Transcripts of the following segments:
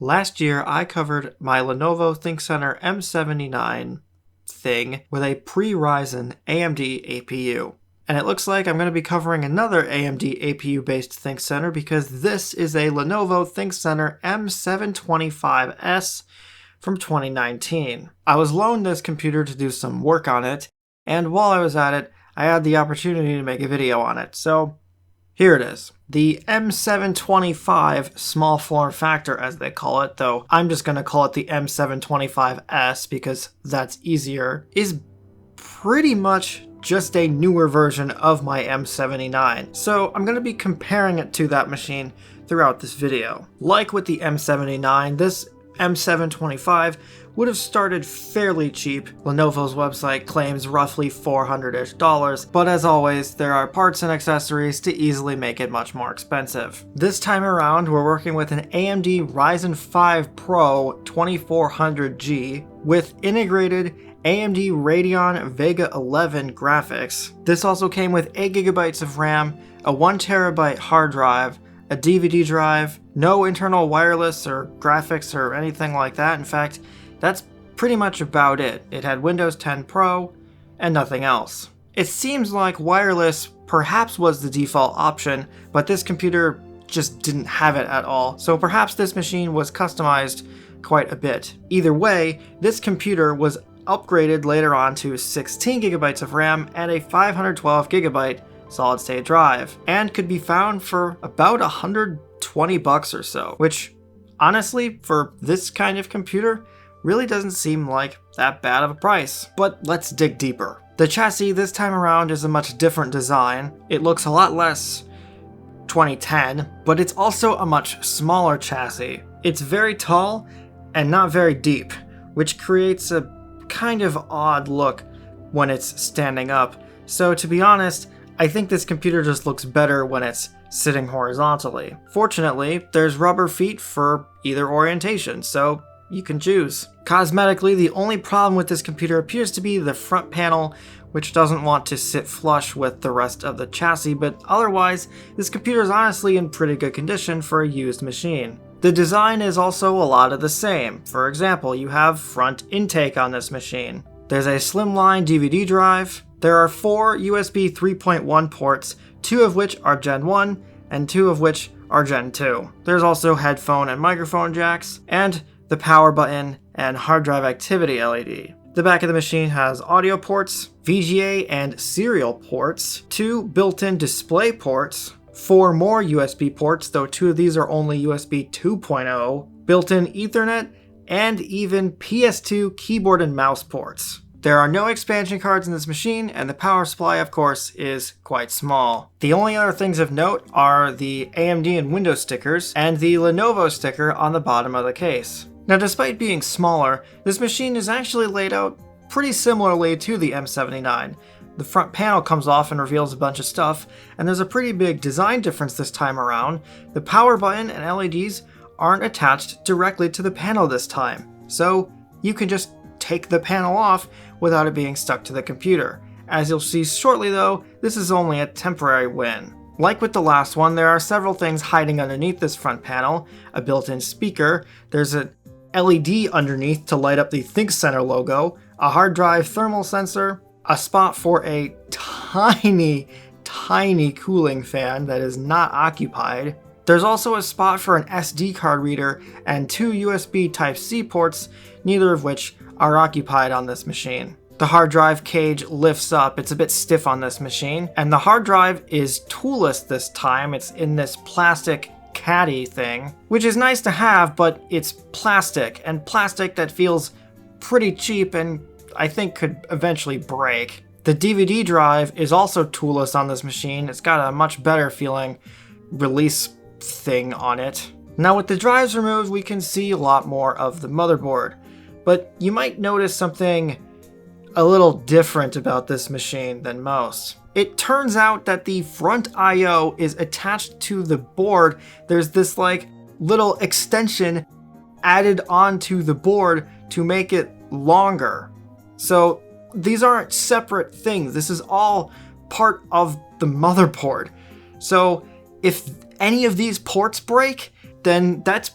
Last year, I covered my Lenovo ThinkCentre M79 thing with a pre-Ryzen AMD APU. And it looks like I'm going to be covering another AMD APU-based ThinkCentre because this is a Lenovo ThinkCentre M725s from 2019. I was loaned this computer to do some work on it, and while I was at it, I had the opportunity to make a video on it, so here it is. The M725 small form factor, as they call it, though I'm just going to call it the M725s because that's easier, is pretty much just a newer version of my M79. So I'm going to be comparing it to that machine throughout this video. Like with the M79, this M725 would have started fairly cheap. Lenovo's website claims roughly $400-ish, but as always, there are parts and accessories to easily make it much more expensive. This time around, we're working with an AMD Ryzen 5 Pro 2400G with integrated AMD Radeon Vega 11 graphics. This also came with 8GB of RAM, a 1TB hard drive, a DVD drive, no internal wireless or graphics or anything like that. In fact, that's pretty much about it. It had Windows 10 Pro and nothing else. It seems like wireless perhaps was the default option, but this computer just didn't have it at all, so perhaps this machine was customized quite a bit. Either way, this computer was upgraded later on to 16GB of RAM and a 512GB solid-state drive, and could be found for about $120 or so, which honestly, for this kind of computer, really doesn't seem like that bad of a price. But let's dig deeper. The chassis this time around is a much different design. It looks a lot less 2010, but it's also a much smaller chassis. It's very tall and not very deep, which creates a kind of odd look when it's standing up. So to be honest, I think this computer just looks better when it's sitting horizontally. Fortunately, there's rubber feet for either orientation, so you can choose. Cosmetically, the only problem with this computer appears to be the front panel, which doesn't want to sit flush with the rest of the chassis, but otherwise, this computer is honestly in pretty good condition for a used machine. The design is also a lot of the same. For example, you have front intake on this machine. There's a slimline DVD drive. There are 4 USB 3.1 ports, 2 of which are Gen 1, and 2 of which are Gen 2. There's also headphone and microphone jacks, and the power button and hard drive activity LED. The back of the machine has audio ports, VGA and serial ports, 2 built-in display ports, 4 more USB ports, though 2 of these are only USB 2.0, built-in Ethernet, and even PS2 keyboard and mouse ports. There are no expansion cards in this machine, and the power supply, of course, is quite small. The only other things of note are the AMD and Windows stickers, and the Lenovo sticker on the bottom of the case. Now, despite being smaller, this machine is actually laid out pretty similarly to the M79. The front panel comes off and reveals a bunch of stuff, and there's a pretty big design difference this time around. The power button and LEDs aren't attached directly to the panel this time, so you can just take the panel off without it being stuck to the computer. As you'll see shortly though, this is only a temporary win. Like with the last one, there are several things hiding underneath this front panel. A built-in speaker, there's a LED underneath to light up the ThinkCentre logo, a hard drive thermal sensor, a spot for a tiny cooling fan that is not occupied. There's also a spot for an SD card reader and 2 USB Type-C ports, neither of which are occupied on this machine. The hard drive cage lifts up. It's a bit stiff on this machine, and the hard drive is toolless this time. It's in this plastic caddy thing, which is nice to have, but it's plastic, and plastic that feels pretty cheap and I think could eventually break. The DVD drive is also toolless on this machine. It's got a much better feeling release thing on it. Now with the drives removed, we can see a lot more of the motherboard, but you might notice something a little different about this machine than most. It turns out that the front I/O is attached to the board. There's this like little extension added onto the board to make it longer. So these aren't separate things. This is all part of the motherboard. So if any of these ports break, then that's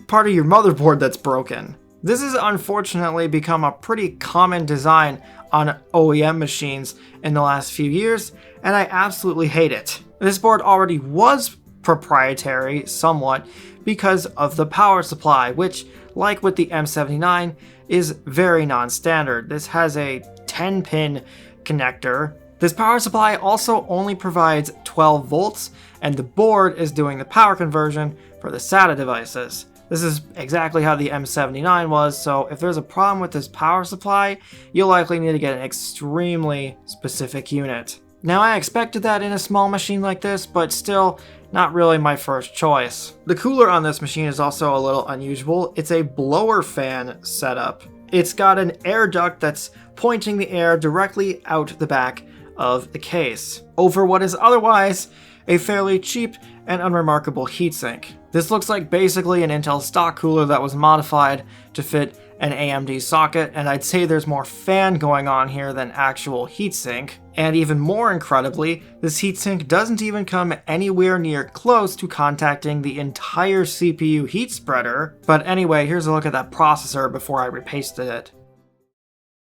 part of your motherboard that's broken. This has unfortunately become a pretty common design on OEM machines in the last few years, and I absolutely hate it. This board already was proprietary somewhat because of the power supply, which, like with the M79, is very non-standard. This has a 10-pin connector. This power supply also only provides 12 volts, and the board is doing the power conversion for the SATA devices. This is exactly how the M79 was, so if there's a problem with this power supply, you'll likely need to get an extremely specific unit. Now, I expected that in a small machine like this, but still not really my first choice. The cooler on this machine is also a little unusual. It's a blower fan setup. It's got an air duct that's pointing the air directly out the back of the case, over what is otherwise a fairly cheap and unremarkable heatsink. This looks like basically an Intel stock cooler that was modified to fit an AMD socket, and I'd say there's more fan going on here than actual heatsink. And even more incredibly, this heatsink doesn't even come anywhere near close to contacting the entire CPU heat spreader. But anyway, here's a look at that processor before I repasted it.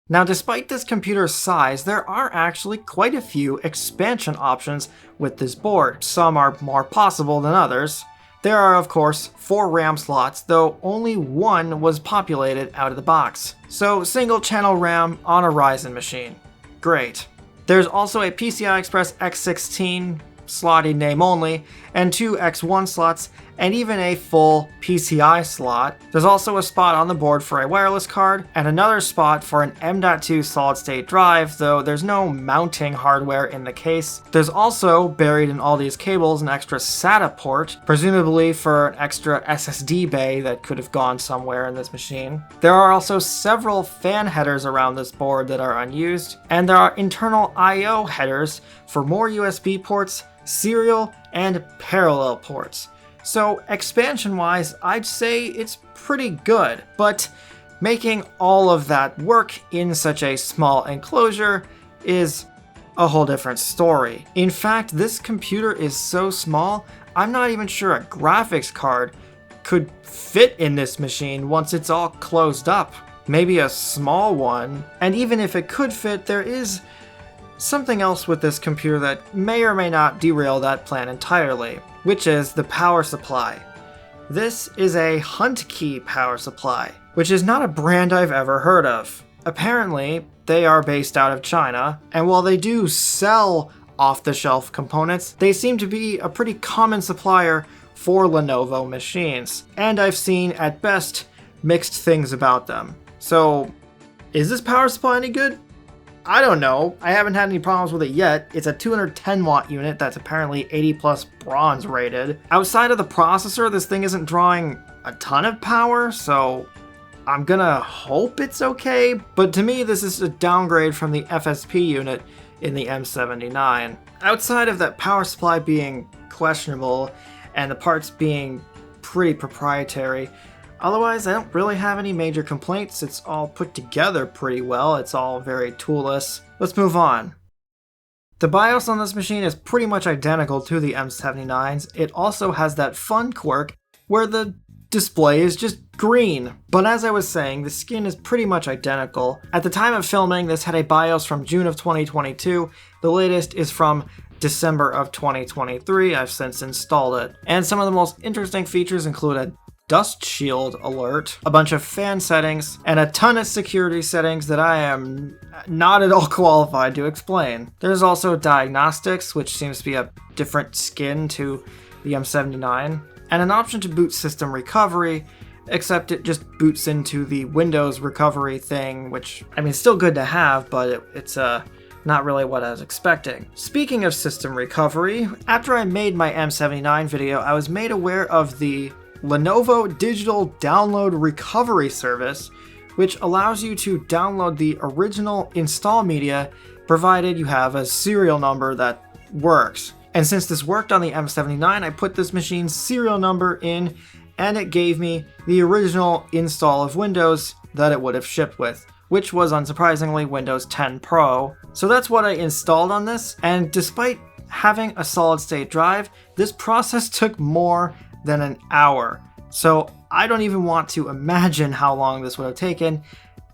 Now, despite this computer's size, there are actually quite a few expansion options with this board. Some are more possible than others. There are, of course, 4 RAM slots, though only one was populated out of the box. So, single channel RAM on a Ryzen machine. Great. There's also a PCI Express X16 slot in name only, and 2 X1 slots, and even a full PCI slot. There's also a spot on the board for a wireless card, and another spot for an M.2 solid-state drive, though there's no mounting hardware in the case. There's also, buried in all these cables, an extra SATA port, presumably for an extra SSD bay that could have gone somewhere in this machine. There are also several fan headers around this board that are unused, and there are internal I/O headers for more USB ports, serial, and parallel ports. So expansion-wise, I'd say it's pretty good, but making all of that work in such a small enclosure is a whole different story. In fact, this computer is so small, I'm not even sure a graphics card could fit in this machine once it's all closed up. Maybe a small one, and even if it could fit, there is something else with this computer that may or may not derail that plan entirely, which is the power supply. This is a Hunt Key power supply, which is not a brand I've ever heard of. Apparently, they are based out of China, and while they do sell off-the-shelf components, they seem to be a pretty common supplier for Lenovo machines, and I've seen, at best, mixed things about them. So, is this power supply any good? I don't know. I haven't had any problems with it yet. It's a 210 watt unit that's apparently 80 plus bronze rated. Outside of the processor, this thing isn't drawing a ton of power, so I'm gonna hope it's okay. But to me, this is a downgrade from the FSP unit in the M79. Outside of that power supply being questionable and the parts being pretty proprietary, otherwise, I don't really have any major complaints. It's all put together pretty well. It's all very toolless. Let's move on. The BIOS on this machine is pretty much identical to the M79's. It also has that fun quirk where the display is just green. But as I was saying, the skin is pretty much identical. At the time of filming, this had a BIOS from June of 2022. The latest is from December of 2023. I've since installed it. And some of the most interesting features include a dust shield alert, a bunch of fan settings, and a ton of security settings that I am not at all qualified to explain. There's also diagnostics, which seems to be a different skin to the M79, and an option to boot system recovery, except it just boots into the Windows recovery thing, which, I mean, still good to have, but it's not really what I was expecting. Speaking of system recovery, after I made my M79 video, I was made aware of the Lenovo Digital Download Recovery Service, which allows you to download the original install media provided you have a serial number that works. And since this worked on the M79, I put this machine's serial number in and it gave me the original install of Windows that it would have shipped with, which was unsurprisingly Windows 10 Pro. So that's what I installed on this, and despite having a solid-state drive, this process took more than an hour. So I don't even want to imagine how long this would have taken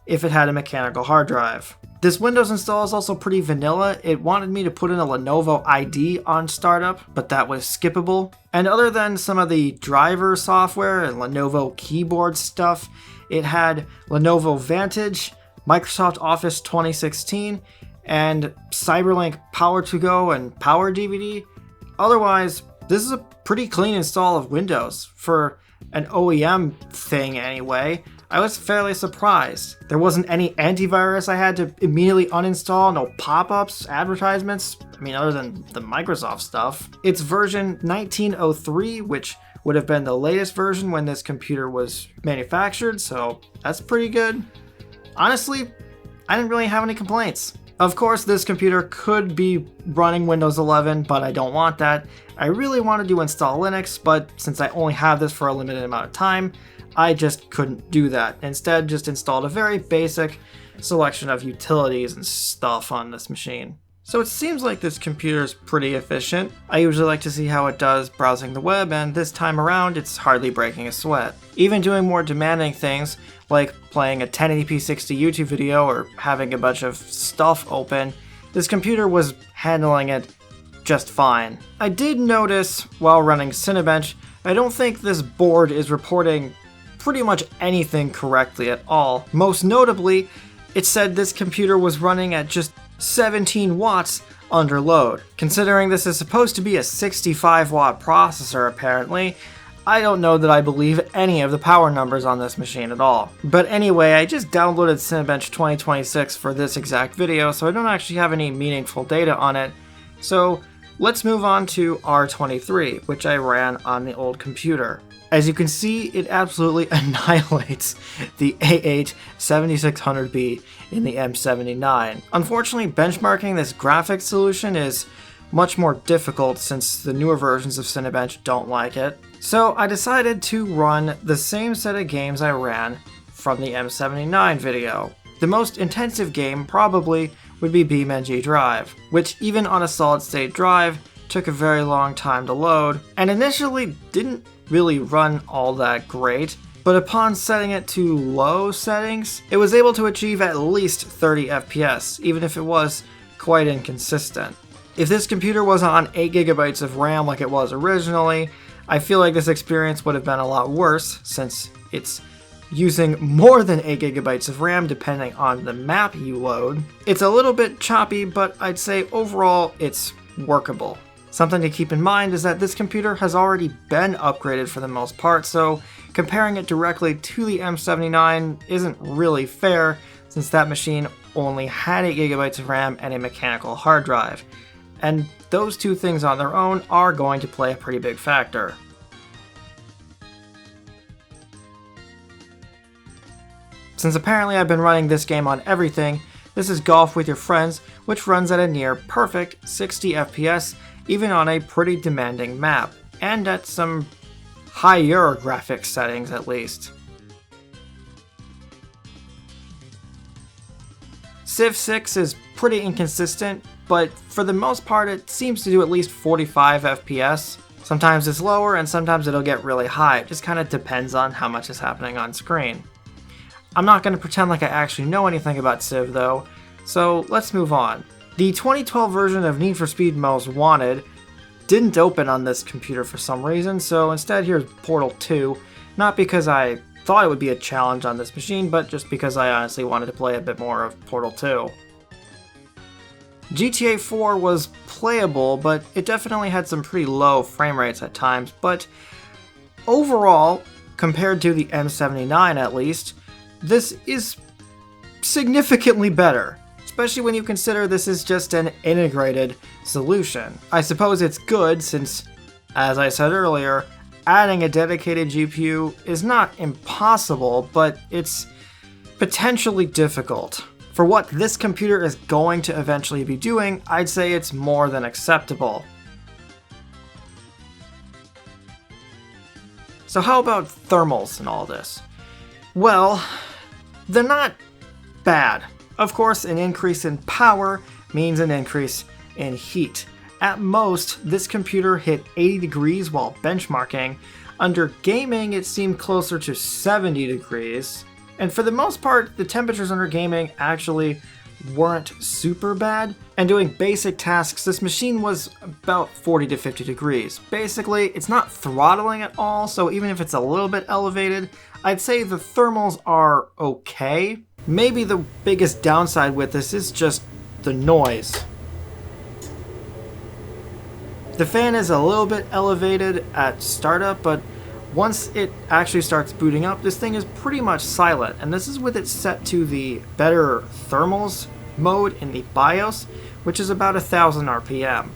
if it had a mechanical hard drive. This Windows install is also pretty vanilla. It wanted me to put in a Lenovo ID on startup, but that was skippable. And other than some of the driver software and Lenovo keyboard stuff, it had Lenovo Vantage, Microsoft Office 2016, and Cyberlink Power2Go and Power DVD. Otherwise, this is a pretty clean install of Windows. For an OEM thing anyway, I was fairly surprised. There wasn't any antivirus I had to immediately uninstall, no pop-ups, advertisements, other than the Microsoft stuff. It's version 1903, which would have been the latest version when this computer was manufactured, so that's pretty good. Honestly, I didn't really have any complaints. Of course, this computer could be running Windows 11, but I don't want that. I really wanted to install Linux, but since I only have this for a limited amount of time, I just couldn't do that. Instead, just installed a very basic selection of utilities and stuff on this machine. So it seems like this computer is pretty efficient. I usually like to see how it does browsing the web, and this time around it's hardly breaking a sweat. Even doing more demanding things, like playing a 1080p 60 YouTube video or having a bunch of stuff open, this computer was handling it just fine. I did notice while running Cinebench, I don't think this board is reporting pretty much anything correctly at all. Most notably, it said this computer was running at just 17 watts under load. Considering this is supposed to be a 65 watt processor apparently, I don't know that I believe any of the power numbers on this machine at all. But anyway, I just downloaded Cinebench 2026 for this exact video, so I don't actually have any meaningful data on it. So let's move on to R23, which I ran on the old computer. As you can see, it absolutely annihilates the A8 7600B in the M79. Unfortunately, benchmarking this graphics solution is much more difficult since the newer versions of Cinebench don't like it. So I decided to run the same set of games I ran from the M79 video. The most intensive game probably would be BeamNG Drive, which even on a solid-state drive took a very long time to load, and initially didn't really run all that great, but upon setting it to low settings, it was able to achieve at least 30 FPS, even if it was quite inconsistent. If this computer was on 8GB of RAM like it was originally, I feel like this experience would have been a lot worse, since it's using more than 8GB of RAM depending on the map you load. It's a little bit choppy, but I'd say overall it's workable. Something to keep in mind is that this computer has already been upgraded for the most part, so comparing it directly to the M79 isn't really fair, since that machine only had 8GB of RAM and a mechanical hard drive. And those two things on their own are going to play a pretty big factor. Since apparently I've been running this game on everything, this is Golf with Your Friends, which runs at a near perfect 60 FPS, even on a pretty demanding map, and at some higher graphics settings at least. Civ 6 is pretty inconsistent, but for the most part it seems to do at least 45 FPS. Sometimes it's lower and sometimes it'll get really high, it just kind of depends on how much is happening on screen. I'm not going to pretend like I actually know anything about Civ though, so let's move on. The 2012 version of Need for Speed Most Wanted didn't open on this computer for some reason, so instead here's Portal 2, not because I thought it would be a challenge on this machine, but just because I honestly wanted to play a bit more of Portal 2. GTA 4 was playable, but it definitely had some pretty low frame rates at times, but overall, compared to the M79 at least, this is significantly better. Especially when you consider this is just an integrated solution. I suppose it's good since, as I said earlier, adding a dedicated GPU is not impossible, but it's potentially difficult. For what this computer is going to eventually be doing, I'd say it's more than acceptable. So how about thermals and all this? Well, they're not bad. Of course, an increase in power means an increase in heat. At most, this computer hit 80 degrees while benchmarking. Under gaming, it seemed closer to 70 degrees. And for the most part, the temperatures under gaming actually weren't super bad. And doing basic tasks, this machine was about 40 to 50 degrees. Basically, it's not throttling at all, so even if it's a little bit elevated, I'd say the thermals are okay. Maybe the biggest downside with this is just the noise. The fan is a little bit elevated at startup, but once it actually starts booting up, this thing is pretty much silent, and this is with it set to the better thermals mode in the BIOS, which is about 1000 RPM.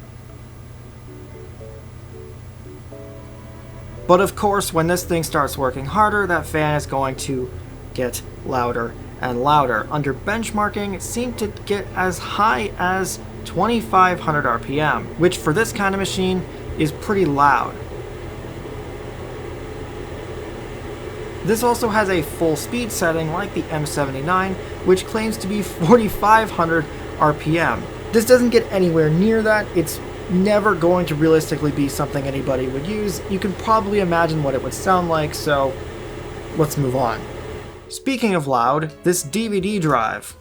But of course, when this thing starts working harder, that fan is going to get louder and louder. Under benchmarking, it seemed to get as high as 2500 RPM, which for this kind of machine is pretty loud. This also has a full speed setting like the M725, which claims to be 4500 RPM. This doesn't get anywhere near that. It's never going to realistically be something anybody would use. You can probably imagine what it would sound like, so let's move on. Speaking of loud, this DVD drive.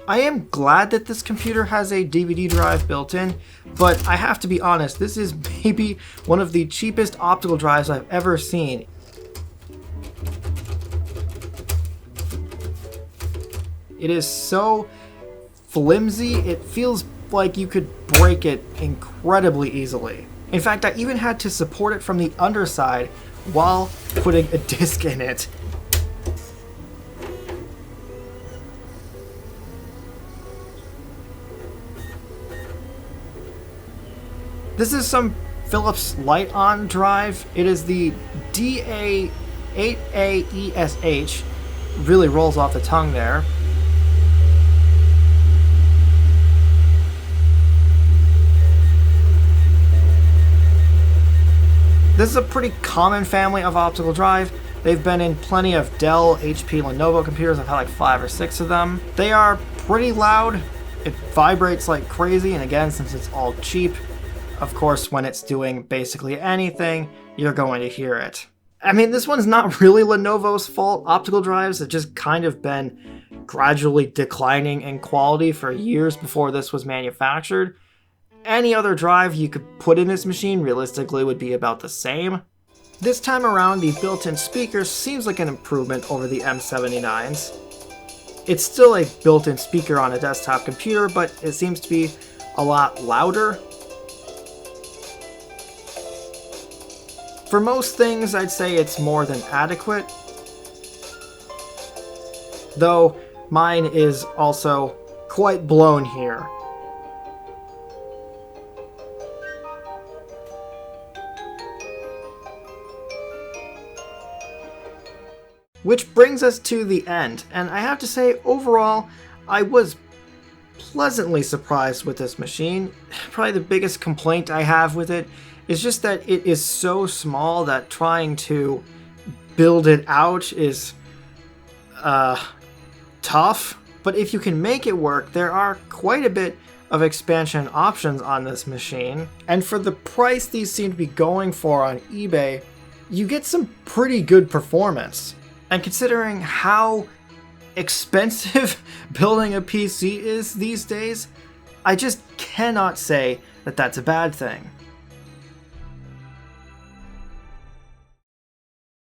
I am glad that this computer has a DVD drive built in, but I have to be honest, this is maybe one of the cheapest optical drives I've ever seen. It is so flimsy, it feels like you could break it incredibly easily. In fact, I even had to support it from the underside while putting a disc in it. This is some Philips Light-On drive. It is the DA8AESH. Really rolls off the tongue there. This is a pretty common family of optical drive. They've been in plenty of Dell, HP, Lenovo computers. I've had like 5 or 6 of them. They are pretty loud. It vibrates like crazy, and again, since it's all cheap, of course, when it's doing basically anything, you're going to hear it. I mean, this one's not really Lenovo's fault. Optical drives have just kind of been gradually declining in quality for years before this was manufactured. Any other drive you could put in this machine realistically would be about the same. This time around, the built-in speaker seems like an improvement over the M725s. It's still a built-in speaker on a desktop computer, but it seems to be a lot louder. For most things, I'd say it's more than adequate, though mine is also quite blown here. Which brings us to the end, and I have to say, overall, I was pleasantly surprised with this machine. Probably the biggest complaint I have with it is just that it is so small that trying to build it out is tough. But if you can make it work, there are quite a bit of expansion options on this machine. And for the price these seem to be going for on eBay, you get some pretty good performance. And considering how expensive building a PC is these days, I just cannot say that that's a bad thing.